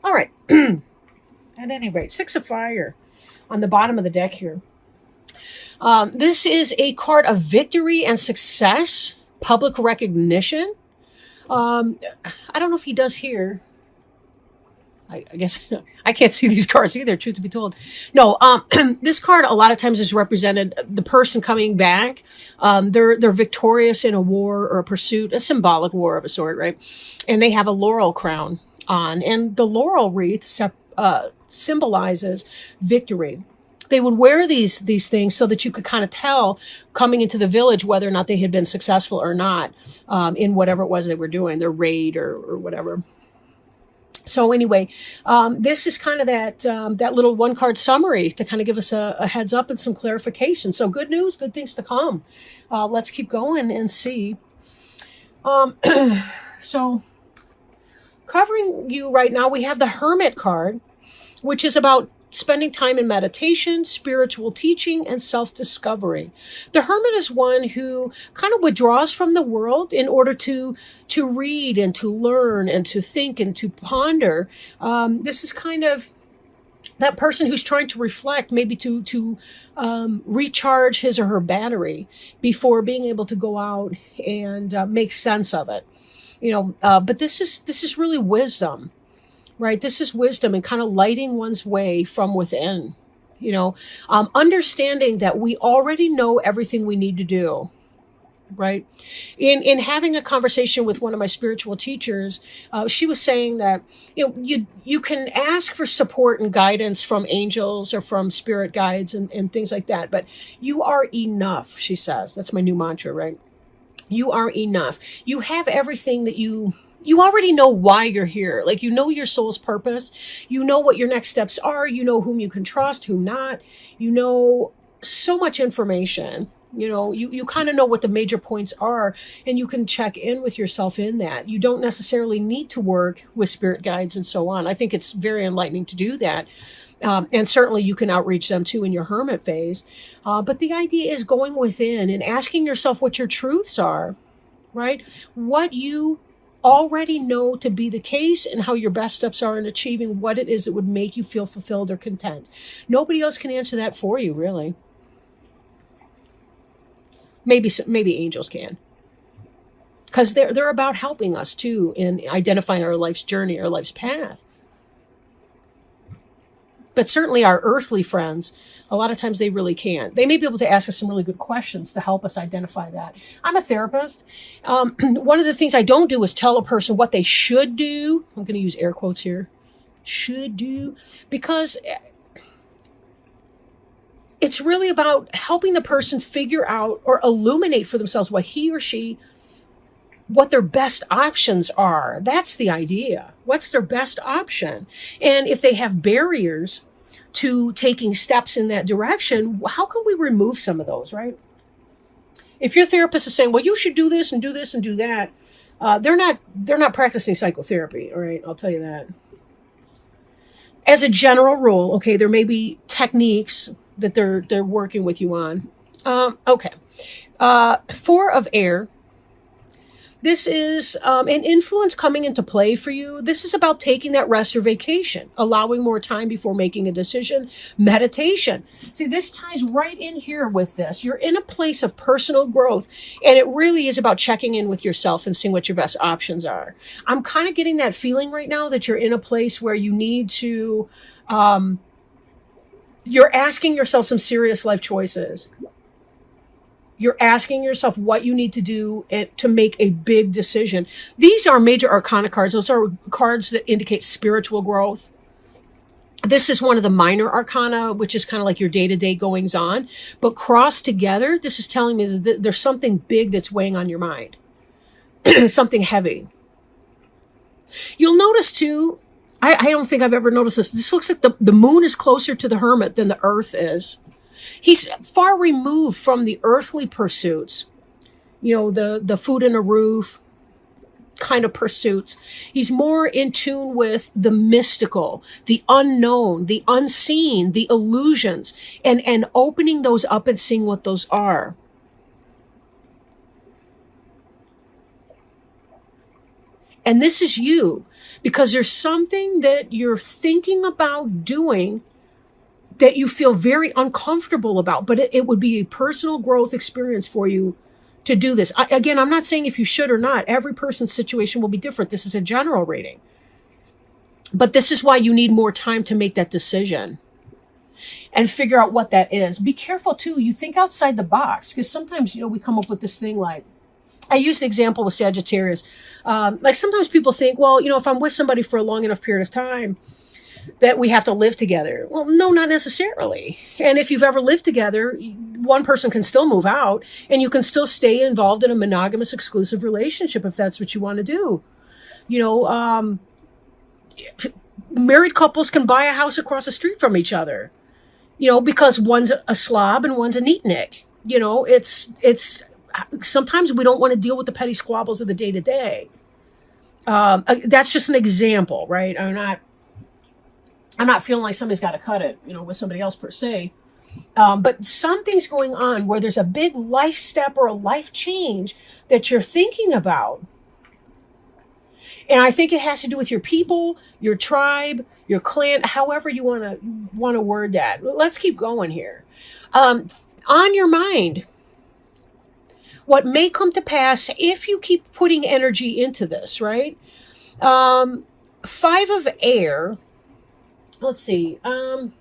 All right. At any rate, Six of Fire on the bottom of the deck here. This is a card of victory and success, public recognition. Um, I don't know if he does here. I guess I can't see these cards either, truth to be told. No, this card a lot of times is represented the person coming back. They're victorious in a war or a pursuit, a symbolic war of a sort, right? And they have a laurel crown on, and the laurel wreath symbolizes victory. They would wear these things so that you could kind of tell coming into the village whether or not they had been successful or not in whatever it was they were doing, their raid or whatever. So anyway, this is kind of that little one card summary to kind of give us a heads up and some clarification. So good news, good things to come. Let's keep going and see. Um, so covering you right now, we have the Hermit card, which is about spending time in meditation, spiritual teaching, and self-discovery. The hermit is one who kind of withdraws from the world in order to read and to learn and to think and to ponder. This is kind of that person who's trying to reflect, maybe to recharge his or her battery before being able to go out and make sense of it. But this is really wisdom. Right. This is wisdom and kind of lighting one's way from within, understanding that we already know everything we need to do. Right. In having a conversation with one of my spiritual teachers, she was saying that, you can ask for support and guidance from angels or from spirit guides and things like that. But you are enough, she says. That's my new mantra. Right. You are enough. You have everything that you already know why you're here. Like, your soul's purpose. You know what your next steps are. You know whom you can trust, whom not. You know so much information. You kind of know what the major points are, and you can check in with yourself in that. You don't necessarily need to work with spirit guides and so on. I think it's very enlightening to do that. And certainly you can outreach them too in your hermit phase. But the idea is going within and asking yourself what your truths are, right? What you already know to be the case, and how your best steps are in achieving what it is that would make you feel fulfilled or content. Nobody else can answer that for you, really. Maybe angels can, because they're about helping us too in identifying our life's journey, our life's path. But certainly our earthly friends, a lot of times they really can't. They may be able to ask us some really good questions to help us identify that. I'm a therapist. One of the things I don't do is tell a person what they should do. I'm going to use air quotes here. Should do. Because it's really about helping the person figure out or illuminate for themselves what their best options are. That's the idea. What's their best option? And if they have barriers to taking steps in that direction, how can we remove some of those, right? If your therapist is saying, well, you should do this and do this and do that, they're not practicing psychotherapy, all right? I'll tell you that. As a general rule, okay, there may be techniques that they're working with you on. Okay. Four of air. This is an influence coming into play for you. This is about taking that rest or vacation, allowing more time before making a decision, meditation. See, this ties right in here with this. You're in a place of personal growth, and it really is about checking in with yourself and seeing what your best options are. I'm kind of getting that feeling right now that you're in a place where you need to, you're asking yourself some serious life choices. You're asking yourself what you need to do to make a big decision. These are major arcana cards. Those are cards that indicate spiritual growth. This is one of the minor arcana, which is kind of like your day-to-day goings on. But crossed together, this is telling me that there's something big that's weighing on your mind. Something heavy. You'll notice too, I don't think I've ever noticed this. This looks like the moon is closer to the hermit than the earth is. He's far removed from the earthly pursuits, the food and a roof kind of pursuits. He's more in tune with the mystical, the unknown, the unseen, the illusions, and opening those up and seeing what those are. And this is you, because there's something that you're thinking about doing that you feel very uncomfortable about, but it would be a personal growth experience for you to do this. Again, I'm not saying if you should or not. Every person's situation will be different. This is a general reading. But this is why you need more time to make that decision and figure out what that is. Be careful too. You think outside the box, because sometimes, we come up with this thing like, I use the example with Sagittarius. Like sometimes people think, well, if I'm with somebody for a long enough period of time, that we have to live together. Well, no, not necessarily. And if you've ever lived together, one person can still move out and you can still stay involved in a monogamous exclusive relationship if that's what you want to do. Married couples can buy a house across the street from each other, because one's a slob and one's a neatnik. It's sometimes we don't want to deal with the petty squabbles of the day to day. That's just an example, right? I'm not feeling like somebody's got to cut it, with somebody else per se. But something's going on where there's a big life step or a life change that you're thinking about. And I think it has to do with your people, your tribe, your clan, however you want to word that. Let's keep going here. On your mind, what may come to pass if you keep putting energy into this, right? 5 of air. Let's see. I'll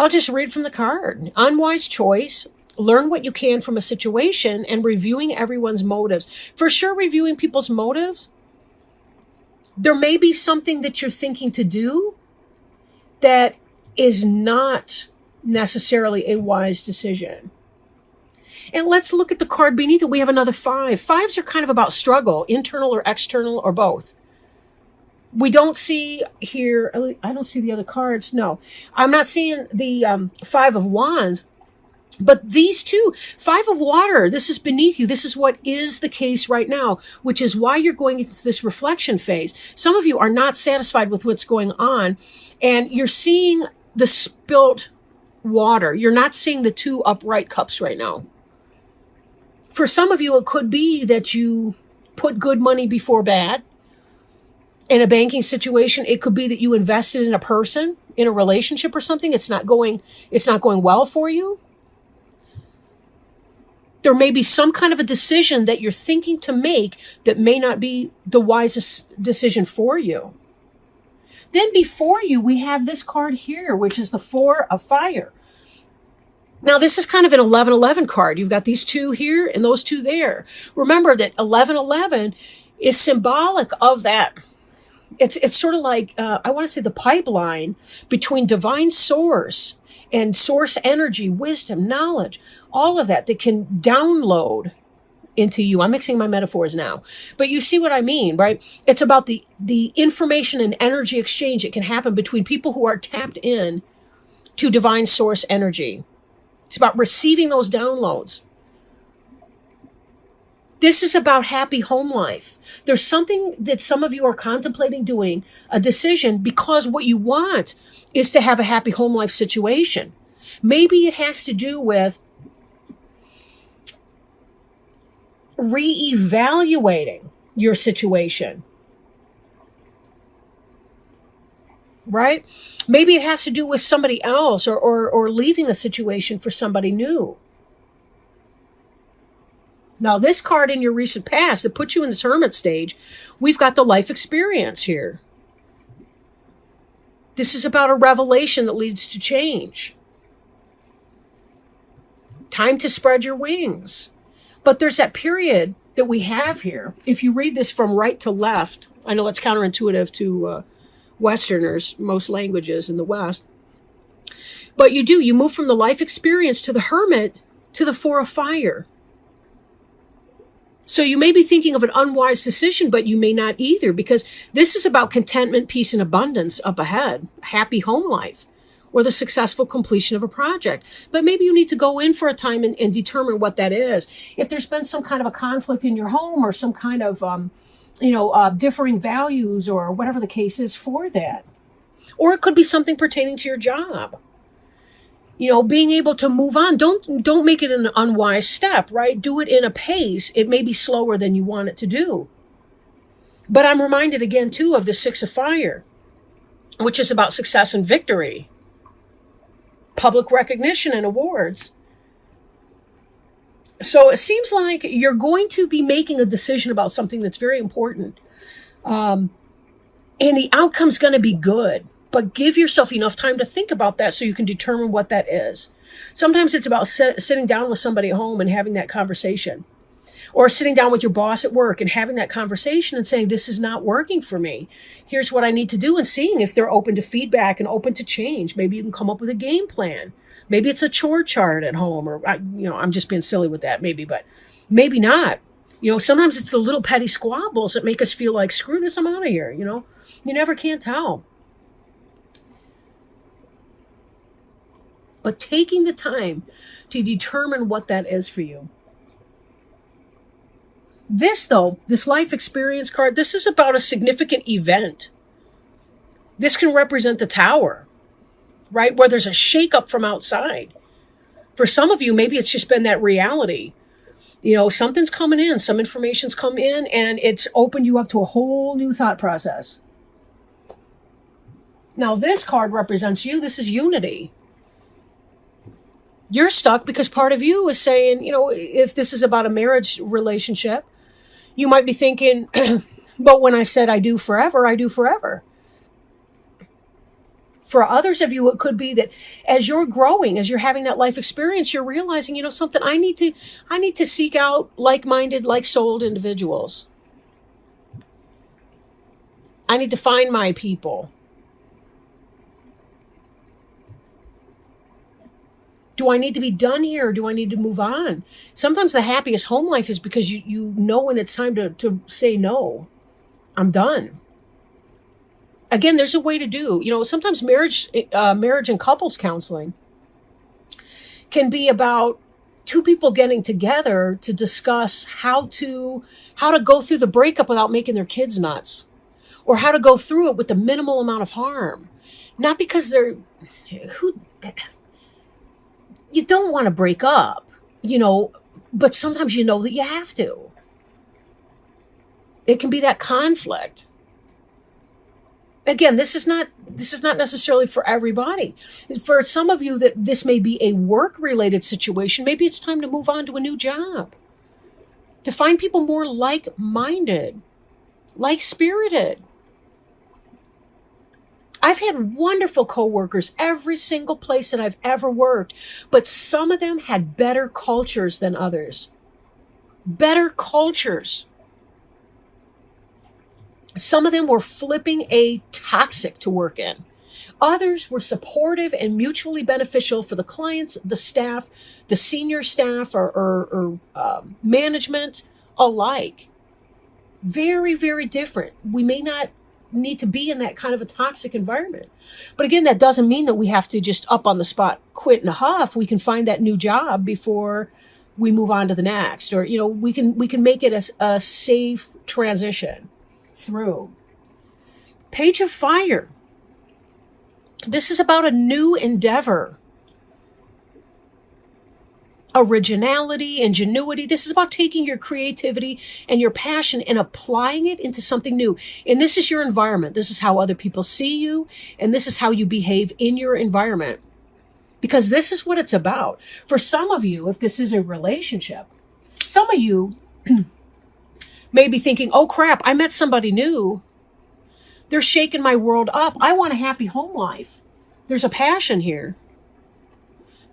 just read from the card. Unwise choice. Learn what you can from a situation and reviewing everyone's motives. For sure, reviewing people's motives. There may be something that you're thinking to do that is not necessarily a wise decision. And let's look at the card beneath it. We have another 5. 5s are kind of about struggle, internal or external or both. We don't see here, I don't see the other cards. No, I'm not seeing the 5 of Wands, but these two, 5 of Water, this is beneath you. This is what is the case right now, which is why you're going into this reflection phase. Some of you are not satisfied with what's going on, and you're seeing the spilt water. You're not seeing the 2 upright cups right now. For some of you, it could be that you put good money before bad. In a banking situation, it could be that you invested in a person, in a relationship or something. It's not going well for you. There may be some kind of a decision that you're thinking to make that may not be the wisest decision for you. Then before you, we have this card here, which is the 4 of Fire. Now, this is kind of an 11-11 card. You've got these 2 here and those 2 there. Remember that 11-11 is symbolic of that. It's sort of like, I want to say the pipeline between divine source and source energy, wisdom, knowledge, all of that can download into you. I'm mixing my metaphors now, but you see what I mean, right? It's about the information and energy exchange that can happen between people who are tapped in to divine source energy. It's about receiving those downloads. This is about happy home life. There's something that some of you are contemplating doing, a decision, because what you want is to have a happy home life situation. Maybe it has to do with reevaluating your situation. Right? Maybe it has to do with somebody else or leaving a situation for somebody new. Now, this card in your recent past that puts you in this hermit stage, we've got the life experience here. This is about a revelation that leads to change. Time to spread your wings. But there's that period that we have here. If you read this from right to left, I know that's counterintuitive to Westerners, most languages in the West. But you move from the life experience to the hermit to the 4 of Fire. So you may be thinking of an unwise decision, but you may not either, because this is about contentment, peace, and abundance up ahead, happy home life, or the successful completion of a project. But maybe you need to go in for a time and determine what that is. If there's been some kind of a conflict in your home or some kind of, differing values or whatever the case is for that. Or it could be something pertaining to your job. Being able to move on. Don't make it an unwise step, right? Do it in a pace. It may be slower than you want it to do. But I'm reminded again, too, of the Six of Fire, which is about success and victory, public recognition and awards. So it seems like you're going to be making a decision about something that's very important. And the outcome's going to be good. But give yourself enough time to think about that so you can determine what that is. Sometimes it's about sitting down with somebody at home and having that conversation. Or sitting down with your boss at work and having that conversation and saying, this is not working for me. Here's what I need to do, and seeing if they're open to feedback and open to change. Maybe you can come up with a game plan. Maybe it's a chore chart at home, or, I'm just being silly with that, maybe, but maybe not. Sometimes it's the little petty squabbles that make us feel like, screw this, I'm out of here, You never can tell. But taking the time to determine what that is for you. This, though, this life experience card, this is about a significant event. This can represent the Tower, right? Where there's a shakeup from outside. For some of you, maybe it's just been that reality. Something's coming in, some information's come in, and it's opened you up to a whole new thought process. Now, this card represents you. This is unity. You're stuck because part of you is saying, if this is about a marriage relationship, you might be thinking, but when I said I do forever, I do forever. For others of you, it could be that as you're growing, as you're having that life experience, you're realizing, something, I need to seek out like-minded, like-souled individuals. I need to find my people. Do I need to be done here, or do I need to move on? Sometimes the happiest home life is because you know when it's time to say no. I'm done. Again, there's a way to do. Sometimes marriage and couples counseling can be about two people getting together to discuss how to go through the breakup without making their kids nuts, or how to go through it with the minimal amount of harm. Not because you don't want to break up, but sometimes you know that you have to. It can be that conflict. Again, this is not necessarily for everybody. For some of you, that this may be a work-related situation. Maybe it's time to move on to a new job, to find people more like-minded, like-spirited. I've had wonderful coworkers every single place that I've ever worked, but some of them had better cultures than others. Better cultures. Some of them were flipping a toxic to work in. Others were supportive and mutually beneficial for the clients, the staff, the senior staff, or management alike. Very, very different. We may not need to be in that kind of a toxic environment. But again, that doesn't mean that we have to just up on the spot quit in a huff. We can find that new job before we move on to the next, or we can make it a safe transition through. Page of Fire. This is about a new endeavor. Originality, ingenuity. This is about taking your creativity and your passion and applying it into something new. And this is your environment. This is how other people see you. And this is how you behave in your environment. Because this is what it's about. For some of you, if this is a relationship, some of you may be thinking, oh crap, I met somebody new. They're shaking my world up. I want a happy home life. There's a passion here.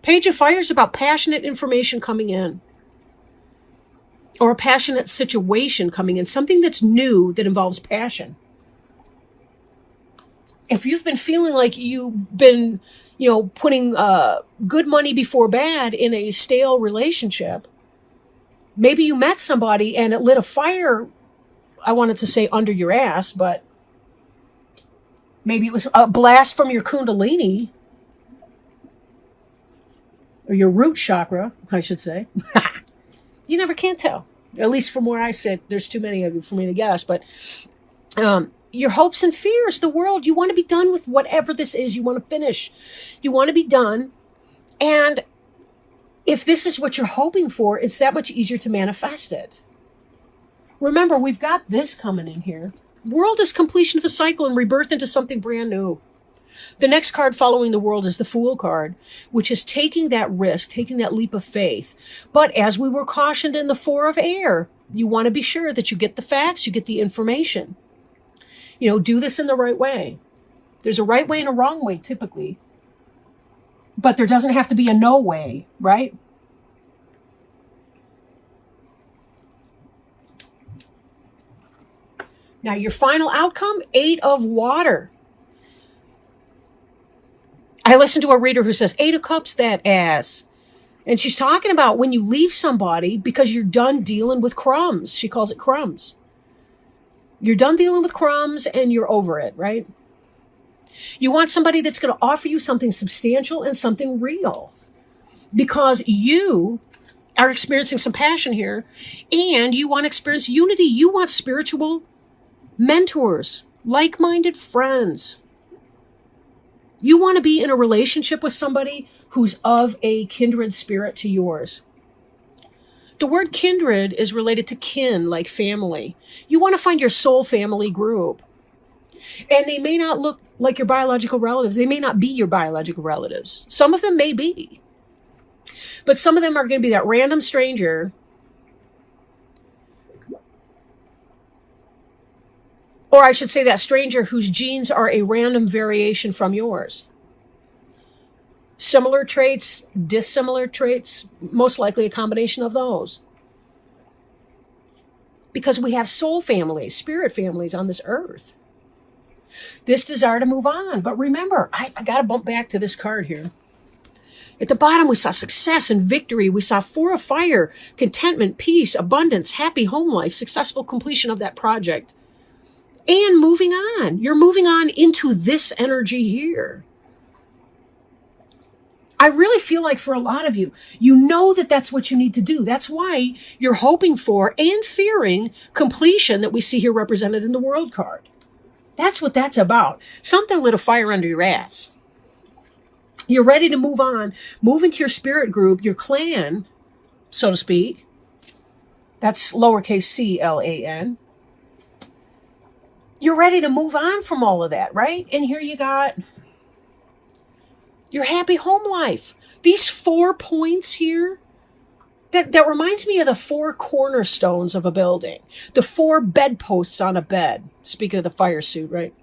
Page of Fire is about passionate information coming in, or a passionate situation coming in, something that's new that involves passion. If you've been feeling like you've been, putting good money before bad in a stale relationship, maybe you met somebody and it lit a fire, I wanted to say under your ass, but maybe it was a blast from your kundalini, or your root chakra, I should say. You never can tell. At least from where I sit, there's too many of you for me to guess. But your hopes and fears, the world, you want to be done with whatever this is. You want to finish. You want to be done. And if this is what you're hoping for, it's that much easier to manifest it. Remember, we've got this coming in here. World is completion of a cycle and rebirth into something brand new. The next card following the world is the Fool card, which is taking that risk, taking that leap of faith. But as we were cautioned in the Four of Air, you want to be sure that you get the facts, you get the information. Do this in the right way. There's a right way and a wrong way, typically. But there doesn't have to be a no way, right? Now, your final outcome, 8 of Water. I listened to a reader who says, 8 of Cups, that ass. And she's talking about when you leave somebody because you're done dealing with crumbs. She calls it crumbs. You're done dealing with crumbs and you're over it, right? You want somebody that's going to offer you something substantial and something real. Because you are experiencing some passion here and you want to experience unity. You want spiritual mentors, like-minded friends. You want to be in a relationship with somebody who's of a kindred spirit to yours. The word kindred is related to kin, like family. You want to find your soul family group. And they may not look like your biological relatives. They may not be your biological relatives. Some of them may be. But some of them are going to be that random stranger. Or I should say that stranger whose genes are a random variation from yours. Similar traits, dissimilar traits, most likely a combination of those. Because we have soul families, spirit families on this earth. This desire to move on. But remember, I got to bump back to this card here. At the bottom, we saw success and victory. We saw 4 of Fire, contentment, peace, abundance, happy home life, successful completion of that project. And moving on. You're moving on into this energy here. I really feel like for a lot of you, you know that that's what you need to do. That's why you're hoping for and fearing completion that we see here represented in the World card. That's what that's about. Something lit a fire under your ass. You're ready to move on, move into your spirit group, your clan, so to speak. That's lowercase CLAN. You're ready to move on from all of that, right? And here you got your happy home life. These 4 points here, that reminds me of the 4 cornerstones of a building. The 4 bedposts on a bed. Speaking of the fire suit, right?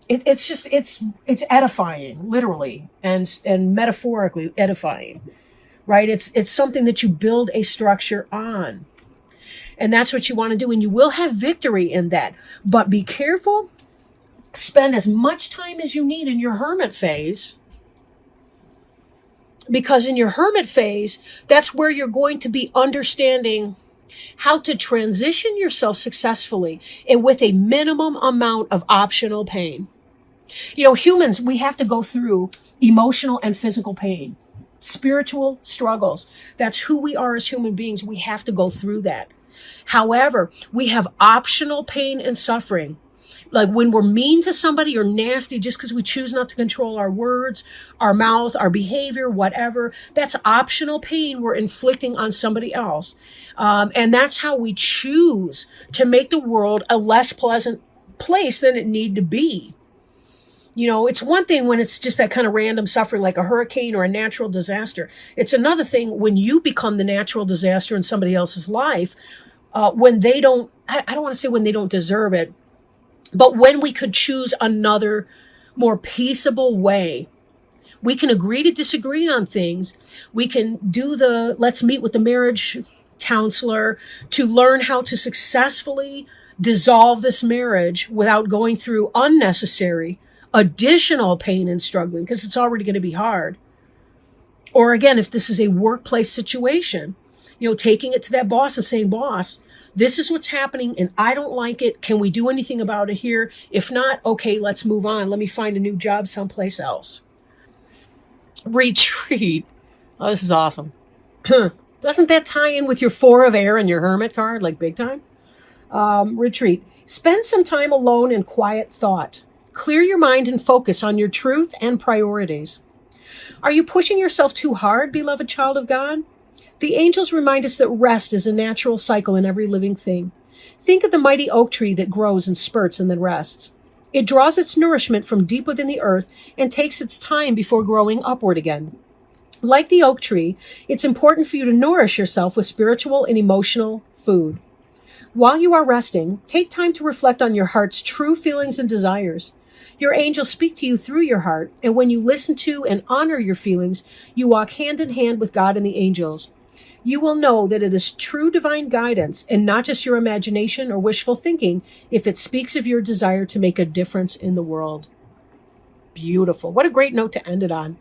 It's edifying, literally, and metaphorically edifying, right? It's something that you build a structure on. And that's what you want to do. And you will have victory in that. But be careful. Spend as much time as you need in your hermit phase. Because in your hermit phase, that's where you're going to be understanding how to transition yourself successfully and with a minimum amount of optional pain. Humans, we have to go through emotional and physical pain, spiritual struggles. That's who we are as human beings. We have to go through that. However, we have optional pain and suffering. Like when we're mean to somebody or nasty just because we choose not to control our words, our mouth, our behavior, whatever, that's optional pain we're inflicting on somebody else. And that's how we choose to make the world a less pleasant place than it need to be. It's one thing when it's just that kind of random suffering like a hurricane or a natural disaster. It's another thing when you become the natural disaster in somebody else's life, when they don't, I don't want to say when they don't deserve it, but when we could choose another more peaceable way. We can agree to disagree on things. We can do let's meet with the marriage counselor to learn how to successfully dissolve this marriage without going through unnecessary additional pain and struggling, because it's already going to be hard. Or again, if this is a workplace situation, taking it to that boss and saying, boss, this is what's happening and I don't like it. Can we do anything about it here? If not, okay, let's move on. Let me find a new job someplace else. Retreat. Oh, this is awesome. Doesn't that tie in with your 4 of Air and your Hermit card, like big time? Retreat. Spend some time alone in quiet thought. Clear your mind and focus on your truth and priorities. Are you pushing yourself too hard, beloved child of God? The angels remind us that rest is a natural cycle in every living thing. Think of the mighty oak tree that grows in spurts and then rests. It draws its nourishment from deep within the earth and takes its time before growing upward again. Like the oak tree, it's important for you to nourish yourself with spiritual and emotional food. While you are resting, take time to reflect on your heart's true feelings and desires. Your angels speak to you through your heart, and when you listen to and honor your feelings, you walk hand in hand with God and the angels. You will know that it is true divine guidance and not just your imagination or wishful thinking if it speaks of your desire to make a difference in the world. Beautiful. What a great note to end it on.